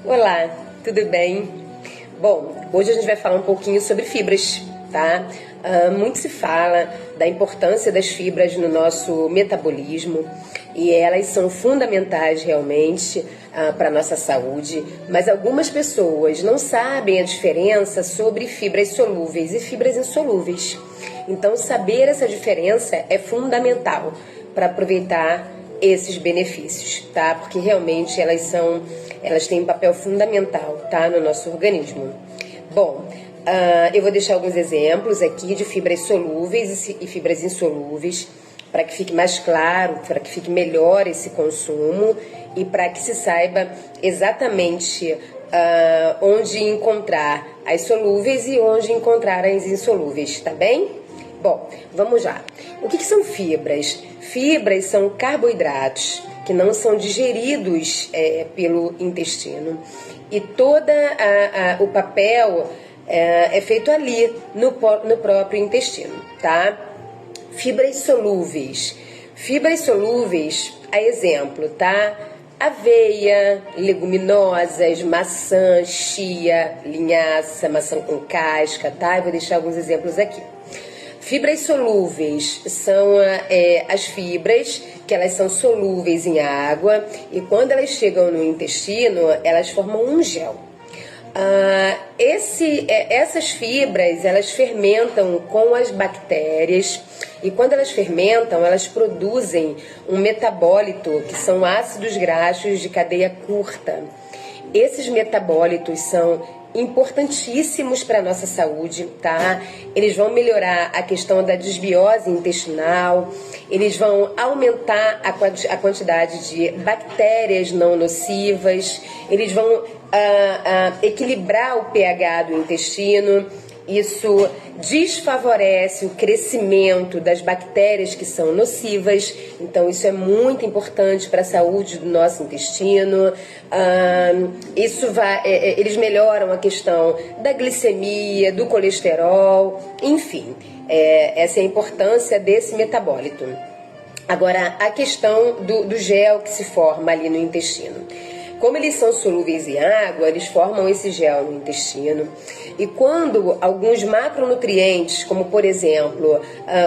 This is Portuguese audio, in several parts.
Olá, tudo bem? Bom, hoje a gente vai falar um pouquinho sobre fibras, tá? Muito se fala da importância das fibras no nosso metabolismo e elas são fundamentais realmente para a nossa saúde, mas algumas pessoas não sabem a diferença sobre fibras solúveis e fibras insolúveis. Então, saber essa diferença é fundamental para aproveitar esses benefícios, tá? Porque realmente elas têm um papel fundamental, tá, no nosso organismo. Bom, eu vou deixar alguns exemplos aqui de fibras solúveis e fibras insolúveis, para que fique mais claro, para que fique melhor esse consumo e para que se saiba exatamente onde encontrar as solúveis e onde encontrar as insolúveis, tá bem? Bom, vamos lá. O que são fibras? Fibras são carboidratos que não são digeridos pelo intestino e todo o papel é feito ali no próprio intestino, tá? Fibras solúveis. Fibras solúveis, a exemplo, tá? Aveia, leguminosas, maçã, chia, linhaça, maçã com casca, tá? Eu vou deixar alguns exemplos aqui. Fibras solúveis são as fibras que elas são solúveis em água e quando elas chegam no intestino, elas formam um gel. Essas fibras, elas fermentam com as bactérias e quando elas fermentam, elas produzem um metabólito que são ácidos graxos de cadeia curta. Esses metabólitos são importantíssimos para a nossa saúde, tá? Eles vão melhorar a questão da desbiose intestinal, eles vão aumentar a quantidade de bactérias não nocivas, eles vão equilibrar o pH do intestino. Isso desfavorece o crescimento das bactérias que são nocivas, então isso é muito importante para a saúde do nosso intestino. Eles melhoram a questão da glicemia, do colesterol, enfim, essa é a importância desse metabólito. Agora, a questão do gel que se forma ali no intestino. Como eles são solúveis em água, eles formam esse gel no intestino. E quando alguns macronutrientes, como por exemplo,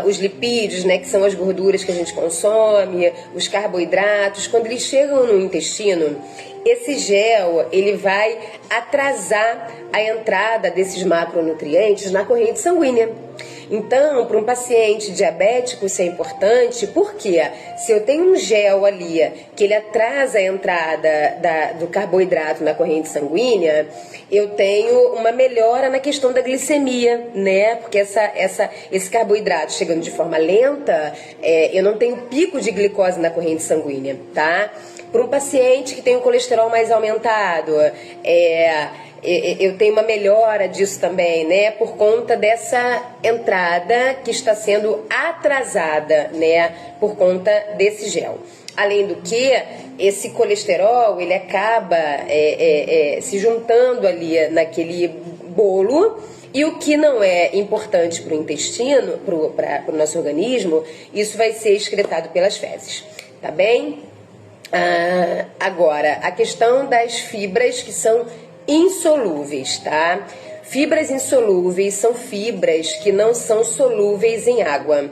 os lipídios, né, que são as gorduras que a gente consome, os carboidratos, quando eles chegam no intestino, esse gel ele vai atrasar a entrada desses macronutrientes na corrente sanguínea. Então, para um paciente diabético isso é importante, porque se eu tenho um gel ali que ele atrasa a entrada do carboidrato na corrente sanguínea, eu tenho uma melhora na questão da glicemia, né? Porque esse carboidrato chegando de forma lenta, eu não tenho pico de glicose na corrente sanguínea, tá? Para um paciente que tem um colesterol mais aumentado, eu tenho uma melhora disso também, né? Por conta dessa entrada que está sendo atrasada, né? Por conta desse gel. Além do que, esse colesterol, ele acaba se juntando ali naquele bolo. E o que não é importante para o intestino, para o nosso organismo, isso vai ser excretado pelas fezes, tá bem? Agora, a questão das fibras que são insolúveis, tá? Fibras insolúveis são fibras que não são solúveis em água.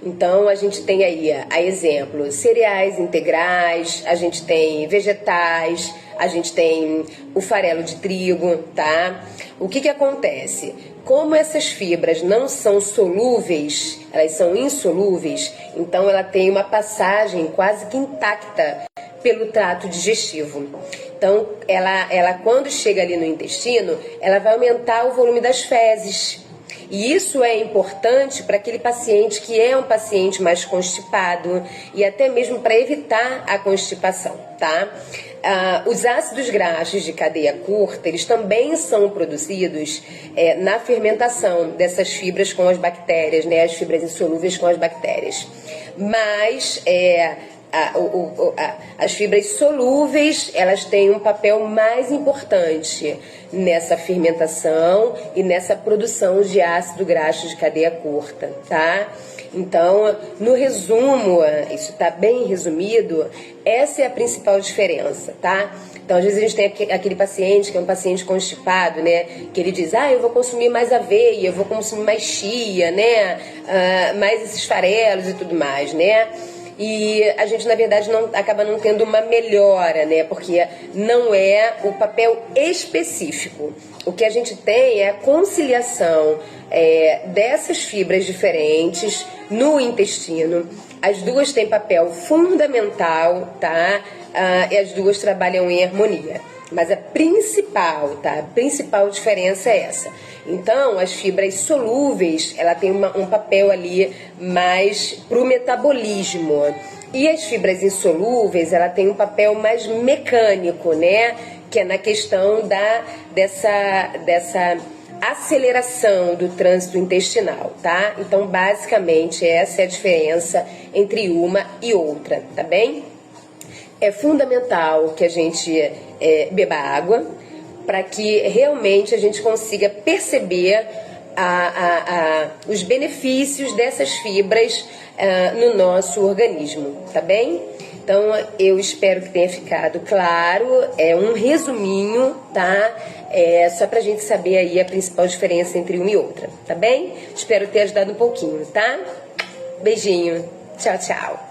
Então, a gente tem aí, a exemplo, cereais integrais, a gente tem vegetais, a gente tem o farelo de trigo, tá? O que acontece? Como essas fibras não são solúveis, elas são insolúveis, então ela tem uma passagem quase que intacta pelo trato digestivo. Então, ela quando chega ali no intestino, ela vai aumentar o volume das fezes. E isso é importante para aquele paciente que é um paciente mais constipado e até mesmo para evitar a constipação, tá? Os ácidos graxos de cadeia curta, eles também são produzidos na fermentação dessas fibras com as bactérias, né? As fibras insolúveis com as bactérias. Mas as fibras solúveis, elas têm um papel mais importante nessa fermentação e nessa produção de ácido graxo de cadeia curta, tá? Então, no resumo, isso está bem resumido, essa é a principal diferença, tá? Então, às vezes a gente tem aquele paciente que é um paciente constipado, né? Que ele diz, eu vou consumir mais aveia, eu vou consumir mais chia, né? Mais esses farelos e tudo mais, né? E a gente, na verdade, acaba não tendo uma melhora, né? Porque não é o papel específico. O que a gente tem é a conciliação dessas fibras diferentes no intestino. As duas têm papel fundamental, tá? E as duas trabalham em harmonia. Mas a principal diferença é essa. Então, as fibras solúveis, ela tem um papel ali mais para o metabolismo. E as fibras insolúveis, ela tem um papel mais mecânico, né? Que é na questão dessa aceleração do trânsito intestinal, tá? Então, basicamente, essa é a diferença entre uma e outra, tá bem? É fundamental que a gente beba água para que realmente a gente consiga perceber os benefícios dessas fibras no nosso organismo, tá bem? Então, eu espero que tenha ficado claro, é um resuminho, tá? Só pra gente saber aí a principal diferença entre uma e outra, tá bem? Espero ter ajudado um pouquinho, tá? Beijinho, tchau, tchau.